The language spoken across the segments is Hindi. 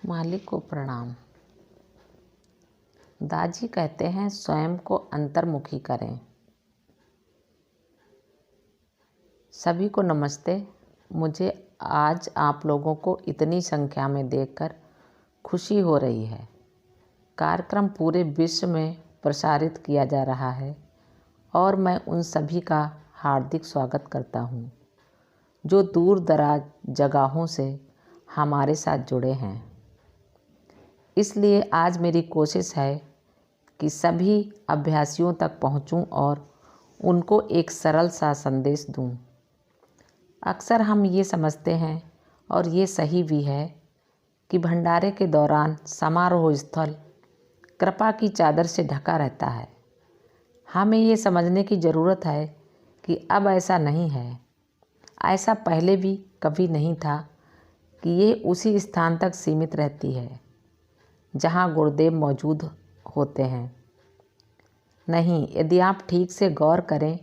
मालिक को प्रणाम। दाजी कहते हैं स्वयं को अंतर्मुखी करें। सभी को नमस्ते। मुझे आज आप लोगों को इतनी संख्या में देखकर खुशी हो रही है। कार्यक्रम पूरे विश्व में प्रसारित किया जा रहा है और मैं उन सभी का हार्दिक स्वागत करता हूँ जो दूर दराज जगहों से हमारे साथ जुड़े हैं। इसलिए आज मेरी कोशिश है कि सभी अभ्यासियों तक पहुँचूं और उनको एक सरल सा संदेश दूं। अक्सर हम ये समझते हैं और ये सही भी है कि भंडारे के दौरान समारोह स्थल कृपा की चादर से ढका रहता है। हमें ये समझने की ज़रूरत है कि अब ऐसा नहीं है। ऐसा पहले भी कभी नहीं था कि ये उसी स्थान तक सीमित रहती है जहाँ गुरुदेव मौजूद होते हैं। नहीं, यदि आप ठीक से गौर करें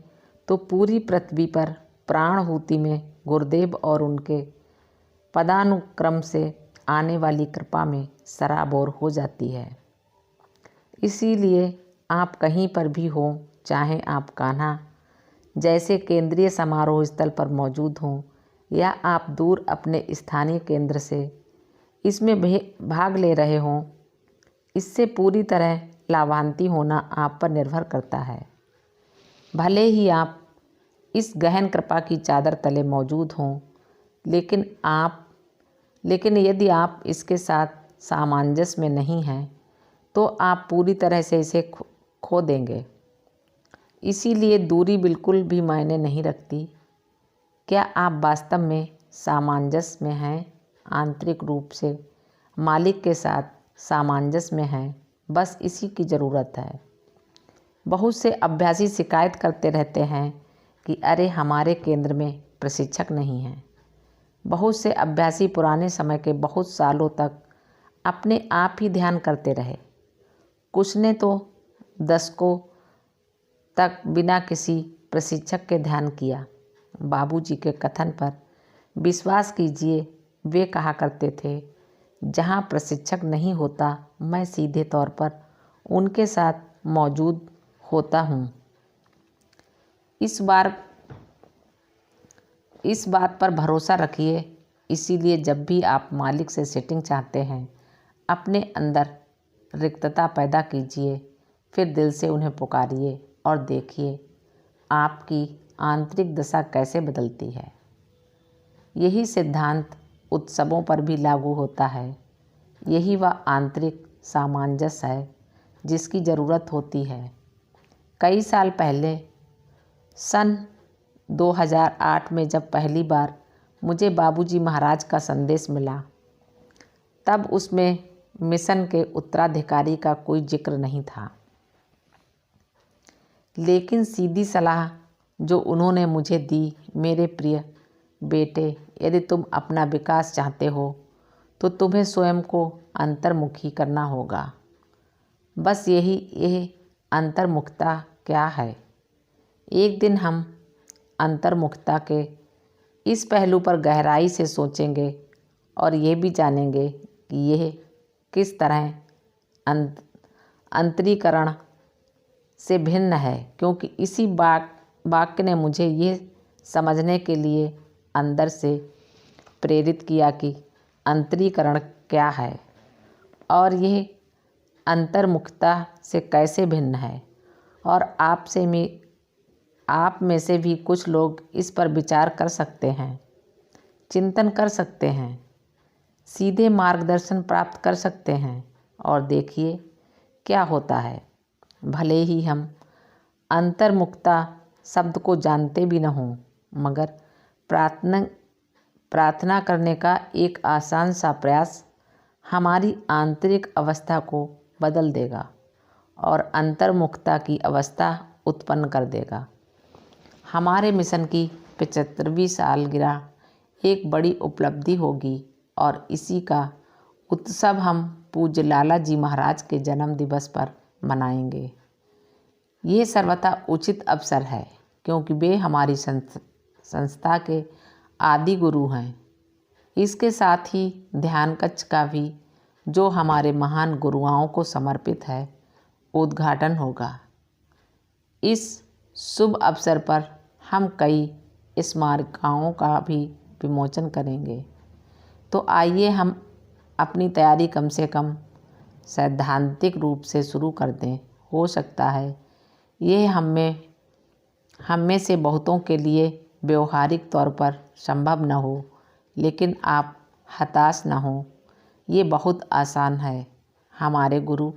तो पूरी पृथ्वी पर प्राणहुति में गुरुदेव और उनके पदानुक्रम से आने वाली कृपा में सराबोर हो जाती है। इसीलिए आप कहीं पर भी हों, चाहे आप कान्हा जैसे केंद्रीय समारोह स्थल पर मौजूद हों या आप दूर अपने स्थानीय केंद्र से इसमें भाग ले रहे हों, इससे पूरी तरह लाभान्वित होना आप पर निर्भर करता है। भले ही आप इस गहन कृपा की चादर तले मौजूद हों, लेकिन यदि आप इसके साथ सामंजस्य में नहीं हैं तो आप पूरी तरह से इसे खो देंगे। इसीलिए दूरी बिल्कुल भी मायने नहीं रखती। क्या आप वास्तव में सामंजस्य में हैं, आंतरिक रूप से मालिक के साथ सामंजस्य में हैं? बस इसी की ज़रूरत है। बहुत से अभ्यासी शिकायत करते रहते हैं कि अरे हमारे केंद्र में प्रशिक्षक नहीं हैं। बहुत से अभ्यासी पुराने समय के बहुत सालों तक अपने आप ही ध्यान करते रहे। कुछ ने तो दशकों तक बिना किसी प्रशिक्षक के ध्यान किया। बाबूजी के कथन पर विश्वास कीजिए, वे कहा करते थे, जहाँ प्रशिक्षक नहीं होता मैं सीधे तौर पर उनके साथ मौजूद होता हूँ। इस बात पर भरोसा रखिए। इसीलिए जब भी आप मालिक से सेटिंग चाहते हैं, अपने अंदर रिक्तता पैदा कीजिए, फिर दिल से उन्हें पुकारिए और देखिए आपकी आंतरिक दशा कैसे बदलती है। यही सिद्धांत उत्सवों पर भी लागू होता है। यही वह आंतरिक सामंजस्य है जिसकी ज़रूरत होती है। कई साल पहले सन 2008 में जब पहली बार मुझे बाबूजी महाराज का संदेश मिला, तब उसमें मिशन के उत्तराधिकारी का कोई जिक्र नहीं था। लेकिन सीधी सलाह जो उन्होंने मुझे दी, मेरे प्रिय बेटे, यदि तुम अपना विकास चाहते हो तो तुम्हें स्वयं को अंतर्मुखी करना होगा। बस यह अंतर्मुखता क्या है? एक दिन हम अंतर्मुखता के इस पहलू पर गहराई से सोचेंगे और ये भी जानेंगे कि यह किस तरह अंतरीकरण से भिन्न है, क्योंकि इसी वाक्य ने मुझे ये समझने के लिए अंदर से प्रेरित किया कि अंतरीकरण क्या है और यह अंतर्मुखता से कैसे भिन्न है। और आप में से भी कुछ लोग इस पर विचार कर सकते हैं, चिंतन कर सकते हैं, सीधे मार्गदर्शन प्राप्त कर सकते हैं और देखिए क्या होता है। भले ही हम अंतर्मुखता शब्द को जानते भी न हों, मगर प्रार्थना करने का एक आसान सा प्रयास हमारी आंतरिक अवस्था को बदल देगा और अंतर्मुखता की अवस्था उत्पन्न कर देगा। हमारे मिशन की 75वीं सालगिरह एक बड़ी उपलब्धि होगी और इसी का उत्सव हम पूज्य लाला जी महाराज के जन्म दिवस पर मनाएंगे। ये सर्वथा उचित अवसर है क्योंकि वे हमारी संस्था के आदि गुरु हैं। इसके साथ ही ध्यान कक्ष का भी जो हमारे महान गुरुओं को समर्पित है, उद्घाटन होगा। इस शुभ अवसर पर हम कई स्मारकों का भी विमोचन करेंगे। तो आइए हम अपनी तैयारी कम से कम सैद्धांतिक रूप से शुरू कर दें। हो सकता है यह हम में से बहुतों के लिए व्यवहारिक तौर पर संभव न हो, लेकिन आप हताश न हो, ये बहुत आसान है। हमारे गुरु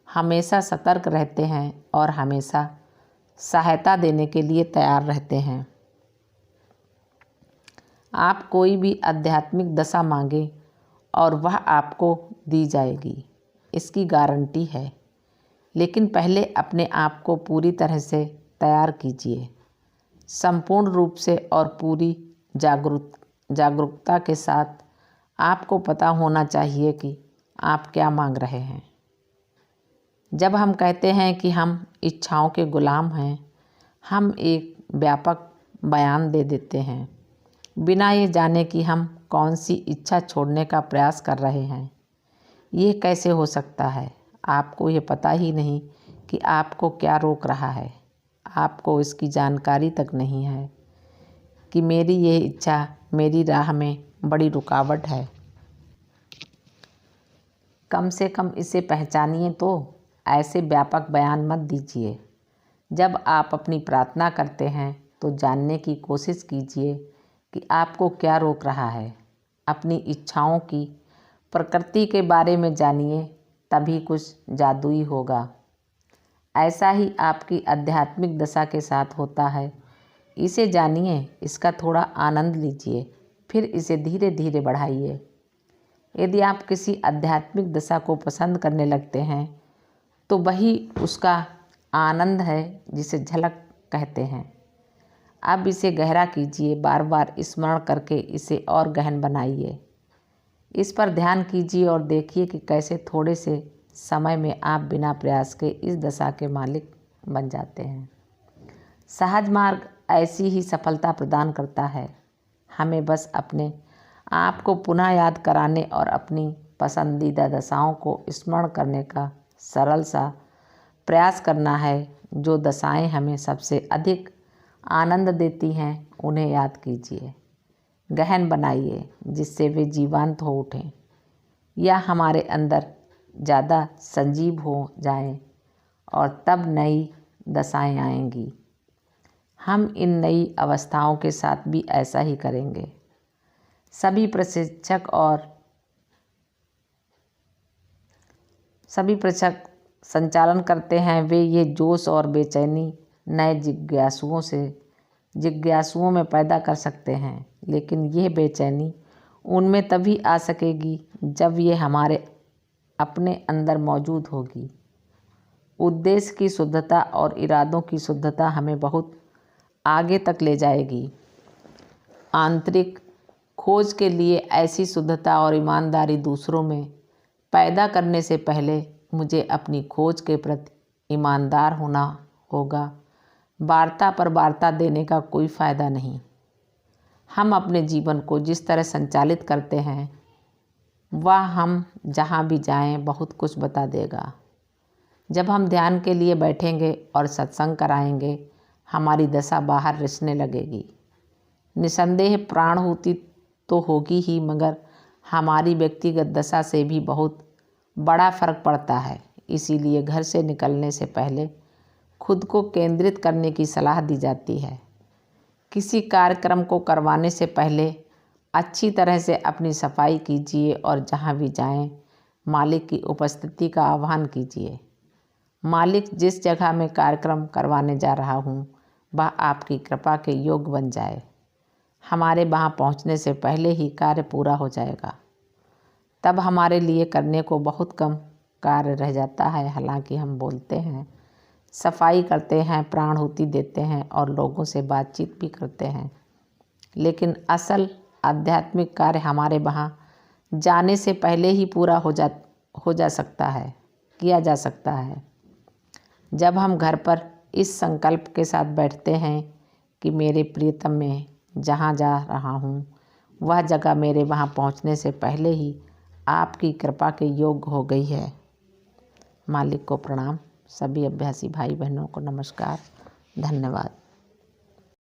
हमेशा सतर्क रहते हैं और हमेशा सहायता देने के लिए तैयार रहते हैं। आप कोई भी आध्यात्मिक दशा मांगे और वह आपको दी जाएगी, इसकी गारंटी है। लेकिन पहले अपने आप को पूरी तरह से तैयार कीजिए, संपूर्ण रूप से और पूरी जागरूकता के साथ। आपको पता होना चाहिए कि आप क्या मांग रहे हैं। जब हम कहते हैं कि हम इच्छाओं के गुलाम हैं, हम एक व्यापक बयान दे देते हैं, बिना ये जाने कि हम कौन सी इच्छा छोड़ने का प्रयास कर रहे हैं। ये कैसे हो सकता है? आपको ये पता ही नहीं कि आपको क्या रोक रहा है। आपको इसकी जानकारी तक नहीं है कि मेरी ये इच्छा मेरी राह में बड़ी रुकावट है। कम से कम इसे पहचानिए तो ऐसे व्यापक बयान मत दीजिए। जब आप अपनी प्रार्थना करते हैं तो जानने की कोशिश कीजिए कि आपको क्या रोक रहा है। अपनी इच्छाओं की प्रकृति के बारे में जानिए, तभी कुछ जादुई होगा। ऐसा ही आपकी आध्यात्मिक दशा के साथ होता है। इसे जानिए, इसका थोड़ा आनंद लीजिए, फिर इसे धीरे धीरे बढ़ाइए। यदि आप किसी आध्यात्मिक दशा को पसंद करने लगते हैं तो वही उसका आनंद है जिसे झलक कहते हैं। अब इसे गहरा कीजिए, बार बार स्मरण करके इसे और गहन बनाइए। इस पर ध्यान कीजिए और देखिए कि कैसे थोड़े से समय में आप बिना प्रयास के इस दशा के मालिक बन जाते हैं। सहज मार्ग ऐसी ही सफलता प्रदान करता है। हमें बस अपने आप को पुनः याद कराने और अपनी पसंदीदा दशाओं को स्मरण करने का सरल सा प्रयास करना है। जो दशाएं हमें सबसे अधिक आनंद देती हैं, उन्हें याद कीजिए, गहन बनाइए, जिससे वे जीवंत हो उठें या हमारे अंदर ज़्यादा सजीव हो जाएं, और तब नई दशाएं आएंगी। हम इन नई अवस्थाओं के साथ भी ऐसा ही करेंगे। सभी प्रशिक्षक संचालन करते हैं। वे ये जोश और बेचैनी नए जिज्ञासुओं में पैदा कर सकते हैं, लेकिन यह बेचैनी उनमें तभी आ सकेगी जब ये हमारे अपने अंदर मौजूद होगी। उद्देश्य की शुद्धता और इरादों की शुद्धता हमें बहुत आगे तक ले जाएगी। आंतरिक खोज के लिए ऐसी शुद्धता और ईमानदारी दूसरों में पैदा करने से पहले मुझे अपनी खोज के प्रति ईमानदार होना होगा। वार्ता पर वार्ता देने का कोई फ़ायदा नहीं। हम अपने जीवन को जिस तरह संचालित करते हैं, वह हम जहाँ भी जाएं बहुत कुछ बता देगा। जब हम ध्यान के लिए बैठेंगे और सत्संग कराएंगे, हमारी दशा बाहर रिसने लगेगी। निसंदेह प्राणहुति तो होगी ही, मगर हमारी व्यक्तिगत दशा से भी बहुत बड़ा फर्क पड़ता है। इसीलिए घर से निकलने से पहले खुद को केंद्रित करने की सलाह दी जाती है। किसी कार्यक्रम को करवाने से पहले अच्छी तरह से अपनी सफाई कीजिए और जहाँ भी जाएं, मालिक की उपस्थिति का आह्वान कीजिए। मालिक, जिस जगह में कार्यक्रम करवाने जा रहा हूँ, वह आपकी कृपा के योग्य बन जाए। हमारे वहाँ पहुँचने से पहले ही कार्य पूरा हो जाएगा। तब हमारे लिए करने को बहुत कम कार्य रह जाता है। हालांकि हम बोलते हैं, सफाई करते हैं, प्राणहुति देते हैं और लोगों से बातचीत भी करते हैं, लेकिन असल आध्यात्मिक कार्य हमारे वहाँ जाने से पहले ही पूरा किया जा सकता है। जब हम घर पर इस संकल्प के साथ बैठते हैं कि मेरे प्रियतम में जहाँ जा रहा हूँ, वह जगह मेरे वहाँ पहुँचने से पहले ही आपकी कृपा के योग्य हो गई है। मालिक को प्रणाम। सभी अभ्यासी भाई बहनों को नमस्कार। धन्यवाद।